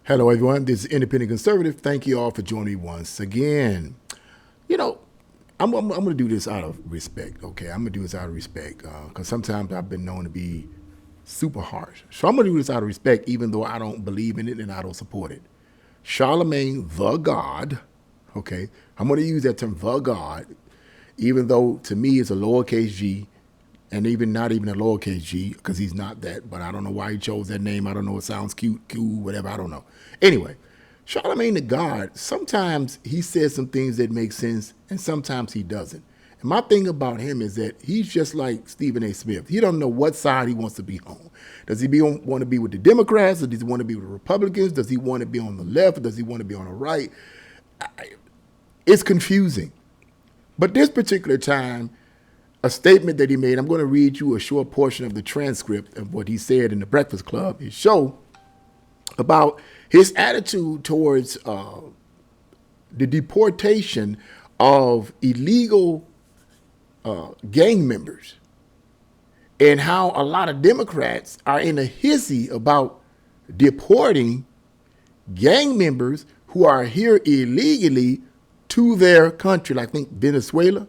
Hello, everyone. This is Independent Conservative. Thank you all for joining me once again. You know, I'm going to do this out of respect, okay? I'm going to do this out of respect because sometimes I've been known to be super harsh. So I'm going to do this out of respect even though I don't believe in it and I don't support it. Charlamagne the God, okay? I'm going to use that term, the God, even though to me it's a lowercase g and even not even a lowercase g because he's not that, but I don't know why he chose that name. I don't know. It sounds cute, cool, whatever. I don't know. Anyway, Charlamagne the God, sometimes he says some things that make sense and sometimes he doesn't. And my thing about him is that he's just like Stephen A. Smith. He don't know what side he wants to be on. Does he want to be with the Democrats or does he want to be with the Republicans? Does he want to be on the left or does he want to be on the right? It's confusing. But this particular time, a statement that he made, I'm going to read you a short portion of the transcript of what he said in the Breakfast Club, his show, about his attitude towards the deportation of illegal gang members and how a lot of Democrats are in a hissy about deporting gang members who are here illegally to their country, like I think Venezuela.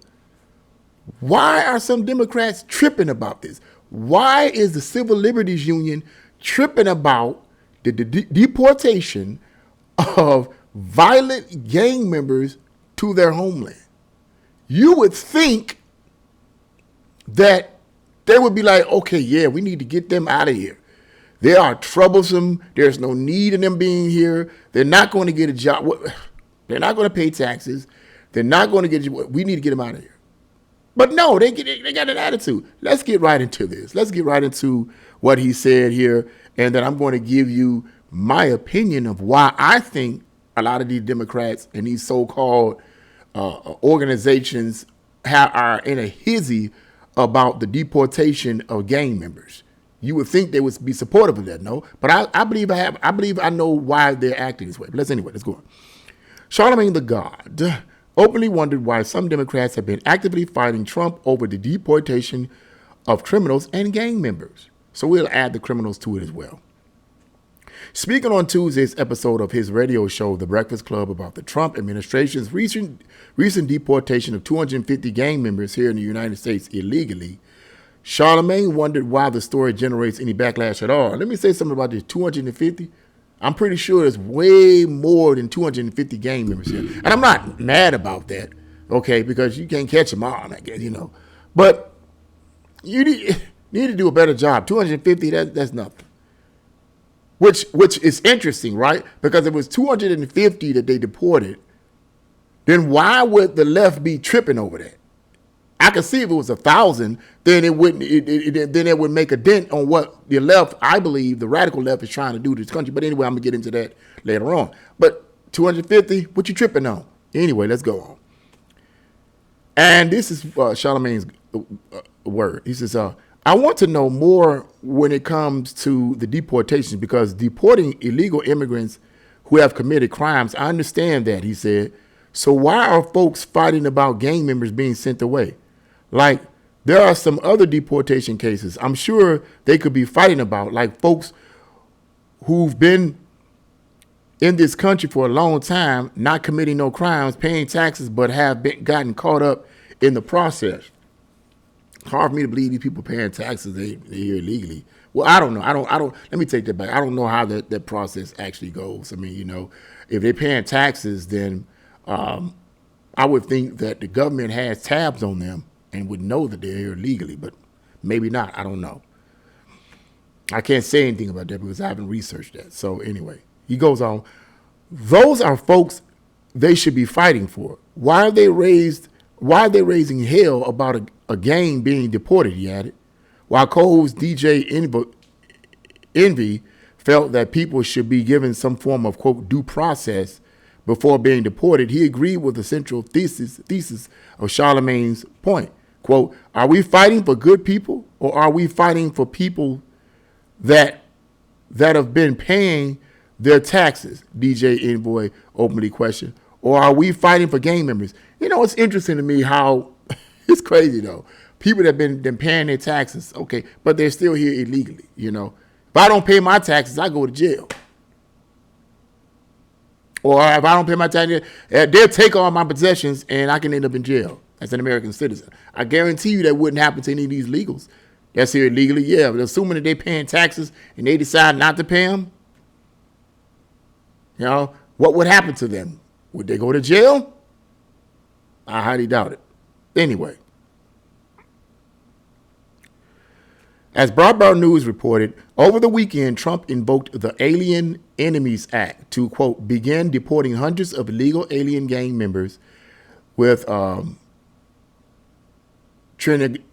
Why are some Democrats tripping about this? Why is the Civil Liberties Union tripping about the deportation of violent gang members to their homeland? You would think that they would be like, okay, yeah, we need to get them out of here. They are troublesome. There's no need in them being here. They're not going to get a job. They're not going to pay taxes. They're not going to get. We need to get them out of here. But no, they got an attitude. Let's get right into this. Let's get right into what he said here. And then I'm going to give you my opinion of why I think a lot of these Democrats and these so-called organizations are in a hizzy about the deportation of gang members. You would think they would be supportive of that, no? But I believe I know why they're acting this way. But let's go on. Charlamagne the God openly wondered why some Democrats have been actively fighting Trump over the deportation of criminals and gang members. So we'll add the criminals to it as well. Speaking on Tuesday's episode of his radio show, The Breakfast Club, about the Trump administration's recent deportation of 250 gang members here in the United States illegally, Charlamagne wondered why the story generates any backlash at all. Let me say something about this 250. I'm pretty sure there's way more than 250 gang members here. And I'm not mad about that, okay, because you can't catch them all, I guess, But you need to do a better job. 250, that's nothing. Which is interesting, right? Because if it was 250 that they deported, then why would the left be tripping over that? I could see if it was 1,000, then it wouldn't. Then it would make a dent on what the left, I believe, the radical left is trying to do to this country. But anyway, I'm gonna get into that later on. But 250, what you tripping on? Anyway, let's go on. And this is Charlamagne's word. He says, "I want to know more when it comes to the deportations because deporting illegal immigrants who have committed crimes. I understand that," he said. "So why are folks fighting about gang members being sent away? Like, there are some other deportation cases I'm sure they could be fighting about, like folks who've been in this country for a long time, not committing no crimes, paying taxes, but have gotten caught up in the process. Hard for me to believe these people paying taxes, they're here illegally. Well, I don't know. I don't, let me take that back. I don't know how that process actually goes. I mean, if they're paying taxes, then I would think that the government has tabs on them and would know that they're here illegally, but maybe not. I don't know. I can't say anything about that because I haven't researched that. So anyway, he goes on. Those are folks they should be fighting for. Why are they raising hell about a gang being deported, he added. While co-host DJ Envy felt that people should be given some form of, quote, due process before being deported, he agreed with the central thesis of Charlamagne's point. Quote, are we fighting for good people or are we fighting for people that have been paying their taxes? DJ Envoy openly questioned. Or are we fighting for gang members? It's interesting to me how it's crazy though. People that have been paying their taxes, okay, but they're still here illegally. If I don't pay my taxes, I go to jail. Or if I don't pay my taxes, they'll take all my possessions and I can end up in jail as an American citizen. I guarantee you that wouldn't happen to any of these legals. That's here illegally, yeah. But assuming that they're paying taxes and they decide not to pay them, you know, what would happen to them? Would they go to jail? I highly doubt it. Anyway, as Breitbart News reported, over the weekend, Trump invoked the Alien Enemies Act to, quote, begin deporting hundreds of illegal alien gang members with Trendiagra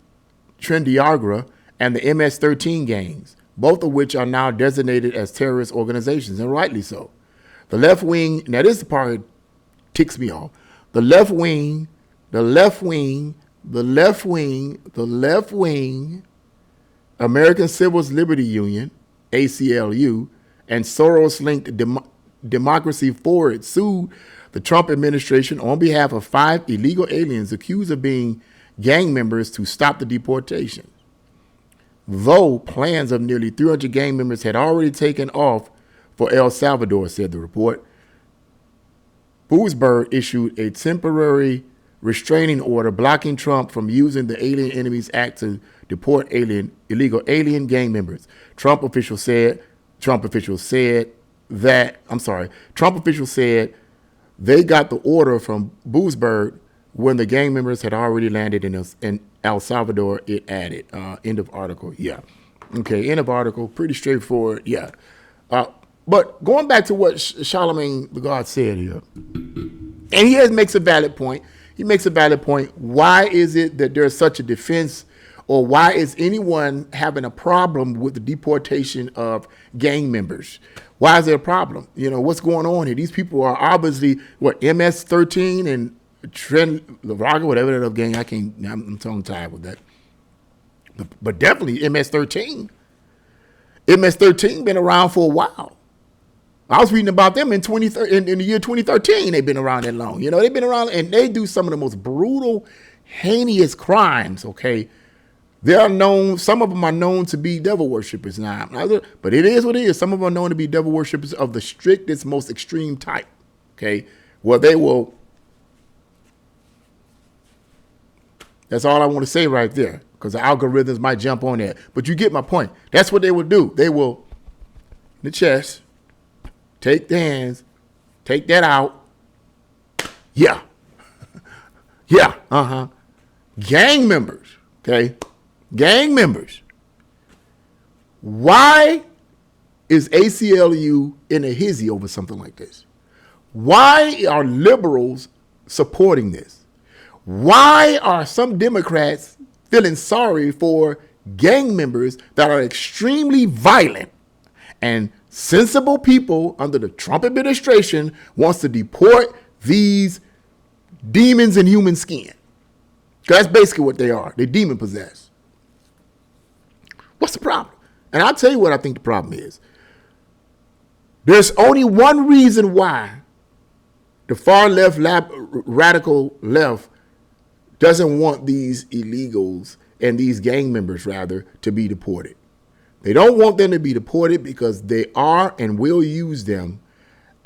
and the MS-13 gangs, both of which are now designated as terrorist organizations, and rightly so. The left wing, now this is the part that ticks me off. The left wing, American Civil Liberty Union, ACLU, and Soros-linked Democracy Forward sued the Trump administration on behalf of 5 illegal aliens accused of being gang members to stop the deportation. Though plans of nearly 300 gang members had already taken off for El Salvador, said the report, Boozberg issued a temporary restraining order blocking Trump from using the Alien Enemies Act to deport illegal alien gang members. Trump officials said they got the order from Boozberg when the gang members had already landed in El Salvador, it added. End of article. Yeah. Okay, end of article. Pretty straightforward. Yeah. But going back to what Charlamagne Tha said here, and he makes a valid point. He makes a valid point. Why is it that there's such a defense, or why is anyone having a problem with the deportation of gang members? Why is there a problem? You know, what's going on here? These people are obviously, MS-13 and Trendiagra, whatever that other gang, I'm tongue-tied with that. But definitely MS-13. MS-13 been around for a while. I was reading about them in the year 2013. They've been around that long. You know, they've been around, and they do some of the most brutal, heinous crimes, okay? They are known, some of them are known to be devil worshippers now. But it is what it is. Some of them are known to be devil worshippers of the strictest, most extreme type, okay? Well, they will, that's all I want to say right there, because the algorithms might jump on that. But you get my point. That's what they will do. They will, in the chest, take the hands, take that out. Yeah. Yeah, gang members, okay? Gang members. Why is ACLU in a hizzy over something like this? Why are liberals supporting this? Why are some Democrats feeling sorry for gang members that are extremely violent, and sensible people under the Trump administration wants to deport these demons in human skin? That's basically what they are. They're demon possessed. What's the problem? And I'll tell you what I think the problem is. There's only one reason why the far left, radical left, doesn't want these illegals and these gang members, rather, to be deported. They don't want them to be deported because they are and will use them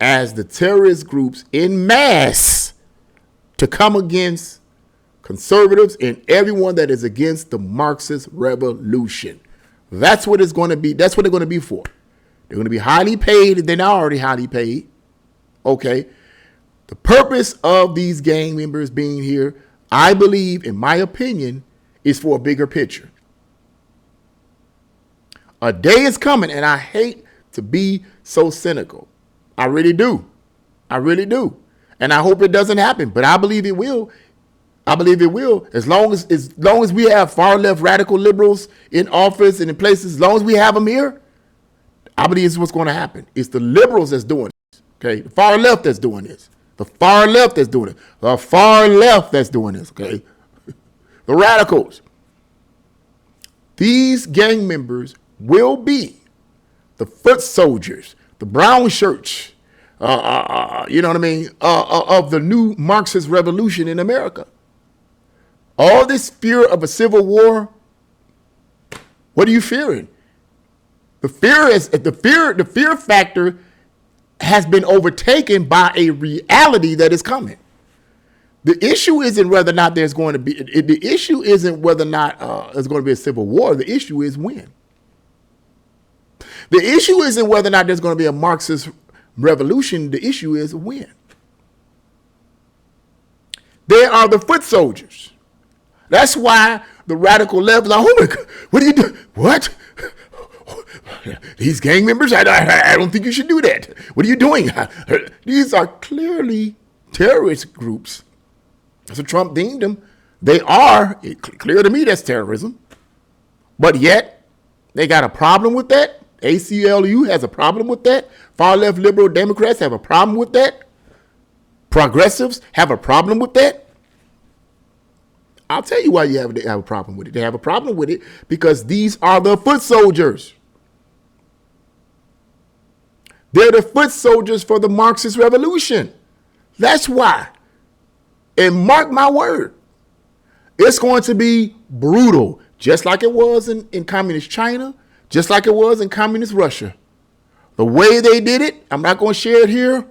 as the terrorist groups in mass to come against conservatives and everyone that is against the Marxist revolution. That's what it's going to be. That's what they're going to be for. They're going to be highly paid. They're not already highly paid. Okay. The purpose of these gang members being here, I believe, in my opinion, is for a bigger picture. A day is coming, and I hate to be so cynical. I really do. I really do. And I hope it doesn't happen, but I believe it will. I believe it will. As long as we have far left radical liberals in office and in places, as long as we have them here, I believe this is what's going to happen. It's the liberals that's doing this. Okay. The far left that's doing this. The far left that's doing it. The far left that's doing this. Okay. The radicals. These gang members will be the foot soldiers, the brown shirts, you know what I mean, of the new Marxist revolution in America. All this fear of a civil war, what are you fearing? The fear factor has been overtaken by a reality that is coming. The issue isn't whether or not there's going to be, the issue isn't whether or not there's going to be a civil war. The issue is when. The issue isn't whether or not there's going to be a Marxist revolution. The issue is when. They are the foot soldiers. That's why the radical left is like, oh my God, what are you doing? What? These gang members? I don't think you should do that. What are you doing? These are clearly terrorist groups. That's what Trump deemed them. They are, clear to me, that's terrorism. But yet, they got a problem with that. ACLU has a problem with that. Far left liberal Democrats have a problem with that. Progressives have a problem with that. I'll tell you why they have a problem with it. They have a problem with it because these are the foot soldiers. They're the foot soldiers for the Marxist revolution. That's why. And mark my word, it's going to be brutal, just like it was in communist China, just like it was in communist Russia. The way they did it, I'm not going to share it here,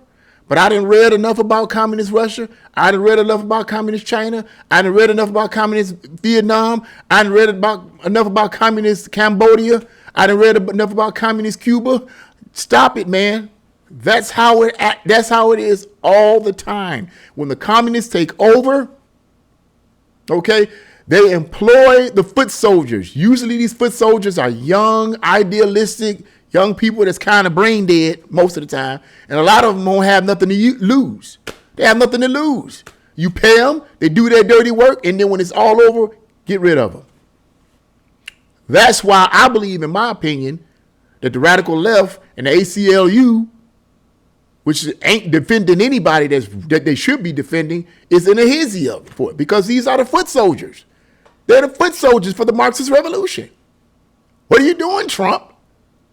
but I didn't read enough about communist Russia. I didn't read enough about communist China. I didn't read enough about communist Vietnam. I didn't read enough about communist Cambodia. I didn't read enough about communist Cuba. Stop it, man. That's how it is all the time. When the communists take over, okay, they employ the foot soldiers. Usually these foot soldiers are young, idealistic, young people that's kind of brain dead most of the time. And a lot of them won't have nothing to lose. They have nothing to lose. You pay them, they do their dirty work, and then when it's all over, get rid of them. That's why I believe, in my opinion, that the radical left and the ACLU, which ain't defending anybody that they should be defending, is in a hizzy for it, because these are the foot soldiers. They're the foot soldiers for the Marxist revolution. What are you doing, Trump?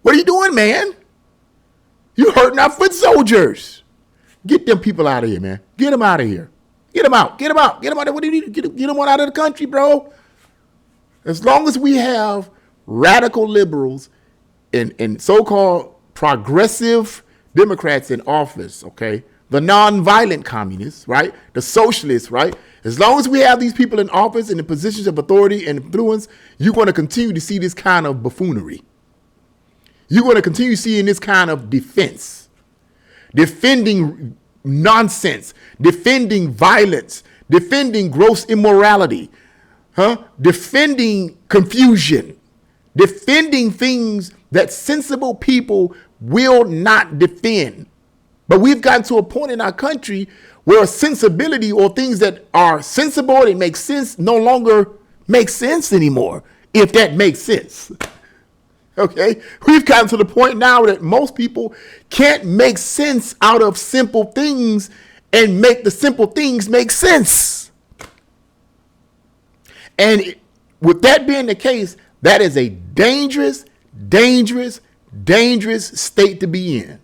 What are you doing, man? You hurting our foot soldiers. Get them people out of here, man. Get them out of here. Get them out. Get them out. Get them out of. What do you need? Get them out of the country, bro. As long as we have radical liberals and so-called progressive Democrats in office, okay, the nonviolent communists, right, the socialists, right, as long as we have these people in office in the positions of authority and influence, you're going to continue to see this kind of buffoonery. You're going to continue seeing this kind of defense, defending nonsense, defending violence, defending gross immorality, defending confusion, defending things that sensible people will not defend. But we've gotten to a point in our country where sensibility, or things that are sensible and make sense, no longer make sense anymore, if that makes sense. Okay? We've gotten to the point now that most people can't make sense out of simple things and make the simple things make sense. And with that being the case, that is a dangerous, dangerous, dangerous state to be in.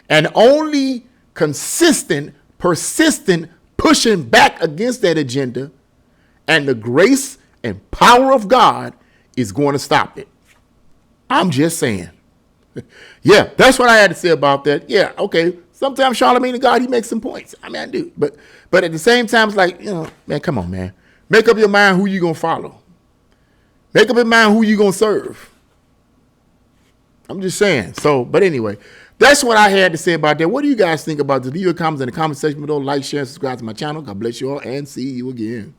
And only consistent, persistent pushing back against that agenda and the grace and power of God is going to stop it. I'm just saying. Yeah, that's what I had to say about that. Yeah, okay. Sometimes Charlamagne Tha God, he makes some points. I mean, I do. But at the same time, it's like, man, come on, man. Make up your mind who you going to follow. Make up your mind who you going to serve. I'm just saying. So, but anyway, that's what I had to say about that. What do you guys think about this? Leave your comments in the comment section below. Like, share, and subscribe to my channel. God bless you all, and see you again.